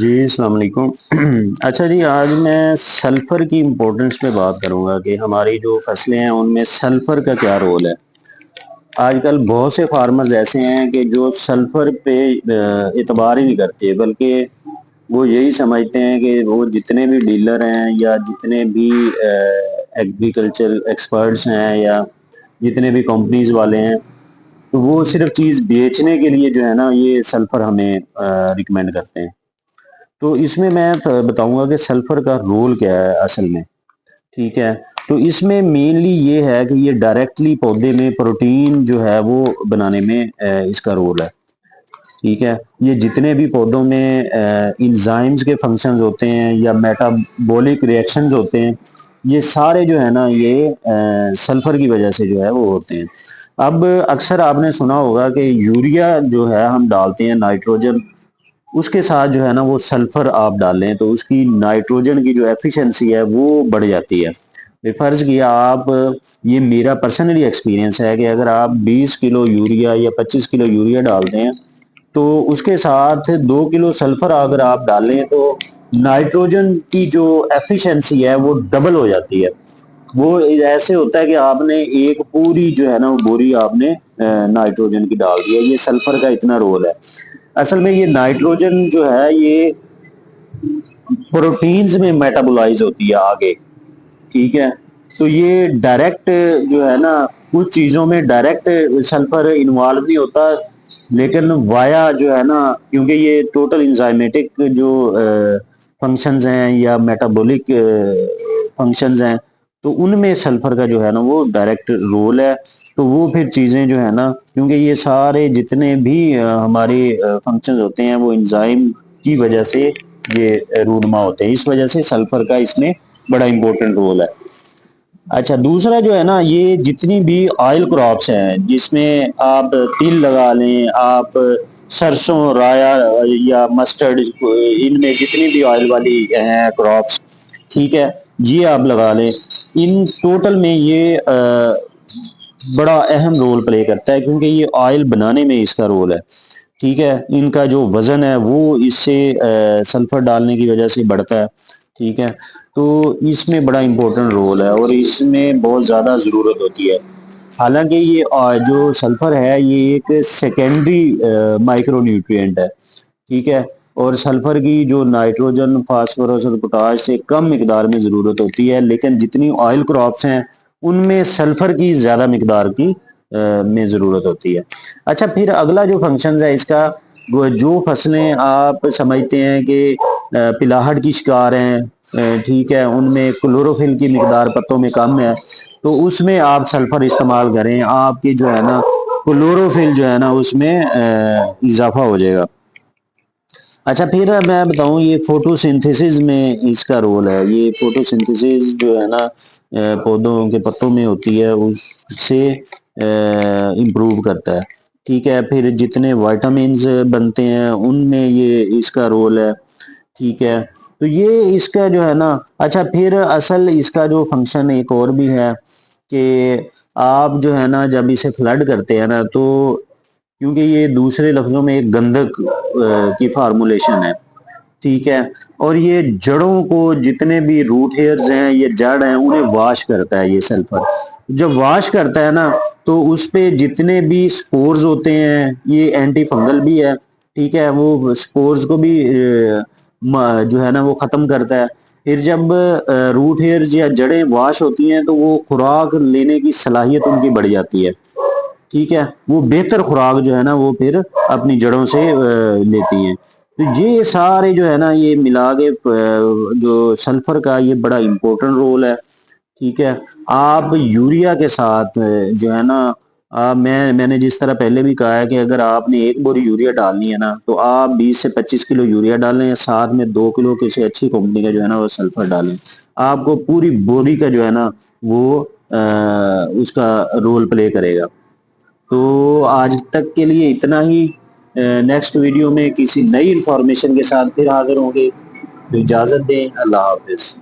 جی السلام علیکم۔ اچھا جی، آج میں سلفر کی امپورٹنس پہ بات کروں گا کہ ہماری جو فصلیں ہیں ان میں سلفر کا کیا رول ہے۔ آج کل بہت سے فارمرز ایسے ہیں کہ جو سلفر پہ اعتبار ہی نہیں کرتے، بلکہ وہ یہی سمجھتے ہیں کہ وہ جتنے بھی ڈیلر ہیں یا جتنے بھی ایگریکلچر ایکسپرٹس ہیں یا جتنے بھی کمپنیز والے ہیں، تو وہ صرف چیز بیچنے کے لیے جو ہے نا یہ سلفر ہمیں ریکمینڈ کرتے ہیں۔ تو اس میں بتاؤں گا کہ سلفر کا رول کیا ہے اصل میں، ٹھیک ہے۔ تو اس میں مینلی یہ ہے کہ یہ ڈائریکٹلی پودے میں پروٹین جو ہے وہ بنانے میں اس کا رول ہے، ٹھیک ہے۔ یہ جتنے بھی پودوں میں انزائمز کے فنکشنز ہوتے ہیں یا میٹابولک ریئیکشنز ہوتے ہیں، یہ سارے جو ہے نا یہ سلفر کی وجہ سے جو ہے وہ ہوتے ہیں۔ اب اکثر آپ نے سنا ہوگا کہ یوریا جو ہے ہم ڈالتے ہیں نائٹروجن، اس کے ساتھ جو ہے نا وہ سلفر آپ ڈالیں تو اس کی نائٹروجن کی جو ایفیشنسی ہے وہ بڑھ جاتی ہے۔ فرض کیا آپ، یہ میرا پرسنلی ایکسپیرینس ہے کہ اگر آپ 20 کلو یوریا یا 25 کلو یوریا ڈالتے ہیں تو اس کے ساتھ 2 کلو سلفر اگر آپ ڈالیں تو نائٹروجن کی جو ایفیشنسی ہے وہ ڈبل ہو جاتی ہے۔ وہ ایسے ہوتا ہے کہ آپ نے ایک پوری جو ہے نا وہ بوری آپ نے نائٹروجن کی ڈال دی ہے۔ یہ سلفر کا اتنا رول ہے۔ اصل میں یہ نائٹروجن جو ہے یہ پروٹینز میں میٹابولائز ہوتی ہے آگے، ٹھیک ہے۔ تو یہ ڈائریکٹ جو ہے نا کچھ چیزوں میں ڈائریکٹ سلفر انوالو نہیں ہوتا، لیکن وایا جو ہے نا، کیونکہ یہ ٹوٹل انزائمیٹک جو فنکشنز ہیں یا میٹابولک فنکشنز ہیں تو ان میں سلفر کا جو ہے نا وہ ڈائریکٹ رول ہے۔ تو وہ پھر چیزیں جو ہے نا، کیونکہ یہ سارے جتنے بھی ہمارے فنکشنز ہوتے ہیں وہ انزائم کی وجہ سے یہ رونما ہوتے ہیں، اس وجہ سے سلفر کا اس میں بڑا امپورٹنٹ رول ہے۔ اچھا، دوسرا جو ہے نا، یہ جتنی بھی آئل کراپس ہیں جس میں آپ تل لگا لیں، آپ سرسوں، رایا یا مسٹرڈ، ان میں جتنی بھی آئل والی ہیں کراپس، ٹھیک ہے، یہ آپ لگا لیں، ان ٹوٹل میں یہ بڑا اہم رول پلے کرتا ہے کیونکہ یہ آئل بنانے میں اس کا رول ہے، ٹھیک ہے۔ ان کا جو وزن ہے وہ اس سے سلفر ڈالنے کی وجہ سے بڑھتا ہے، ٹھیک ہے۔ تو اس میں بڑا امپورٹنٹ رول ہے اور اس میں بہت زیادہ ضرورت ہوتی ہے۔ حالانکہ یہ جو سلفر ہے یہ ایک سیکنڈری مائکرو نیوٹرینٹ ہے، ٹھیک ہے، اور سلفر کی جو نائٹروجن، فاسفورس اور پوٹاش سے کم مقدار میں ضرورت ہوتی ہے، لیکن جتنی آئل کراپس ہیں ان میں سلفر کی زیادہ مقدار کی میں ضرورت ہوتی ہے۔ اچھا، پھر اگلا جو فنکشن ہے اس کا، جو فصلیں آپ سمجھتے ہیں کہ پلاہٹ کی شکار ہیں، ٹھیک ہے، ان میں کلوروفل کی مقدار پتوں میں کم ہے، تو اس میں آپ سلفر استعمال کریں، آپ کی جو ہے نا کلوروفل جو ہے نا اس میں اضافہ ہو جائے گا۔ اچھا، پھر میں بتاؤں یہ فوٹو سنتھسس میں اس کا رول ہے۔ یہ فوٹو سنتھسس جو ہے نا پودوں کے پتوں میں ہوتی ہے، اس سے امپروو کرتا ہے، ٹھیک ہے۔ پھر جتنے وائٹامنز بنتے ہیں ان میں یہ اس کا رول ہے، ٹھیک ہے۔ تو یہ اس کا جو ہے نا، اچھا پھر اصل اس کا جو فنکشن ایک اور بھی ہے کہ آپ جو ہے نا جب اسے فلڈ کرتے ہیں نا تو، کیونکہ یہ دوسرے لفظوں میں ایک گندک کی فارمولیشن ہے، ٹھیک ہے، اور یہ جڑوں کو، جتنے بھی روٹ ہیئرز ہیں، یہ جڑ ہیں، انہیں واش کرتا ہے یہ سلفر۔ جب واش کرتا ہے نا تو اس پہ جتنے بھی سپورز ہوتے ہیں، یہ اینٹی فنگل بھی ہے، ٹھیک ہے، وہ سپورز کو بھی جو ہے نا وہ ختم کرتا ہے۔ پھر جب روٹ ہیئرز یا جڑیں واش ہوتی ہیں تو وہ خوراک لینے کی صلاحیت ان کی بڑھ جاتی ہے، ٹھیک ہے، وہ بہتر خوراک جو ہے نا وہ پھر اپنی جڑوں سے لیتی ہیں۔ تو یہ سارے جو ہے نا یہ ملا کے جو سلفر کا یہ بڑا امپورٹنٹ رول ہے، ٹھیک ہے۔ آپ یوریا کے ساتھ جو ہے نا، میں نے جس طرح پہلے بھی کہا ہے کہ اگر آپ نے ایک بوری یوریا ڈالنی ہے نا تو آپ 20 سے 25 کلو یوریا ڈالیں، ساتھ میں 2 کلو کسی اچھی کمپنی کا جو ہے نا وہ سلفر ڈالیں، آپ کو پوری بوری کا جو ہے نا وہ اس کا رول پلے کرے گا۔ تو آج تک کے لیے اتنا ہی۔ نیکسٹ ویڈیو میں کسی نئی انفارمیشن کے ساتھ پھر حاضر ہوں گے۔ تو اجازت دیں، اللہ حافظ۔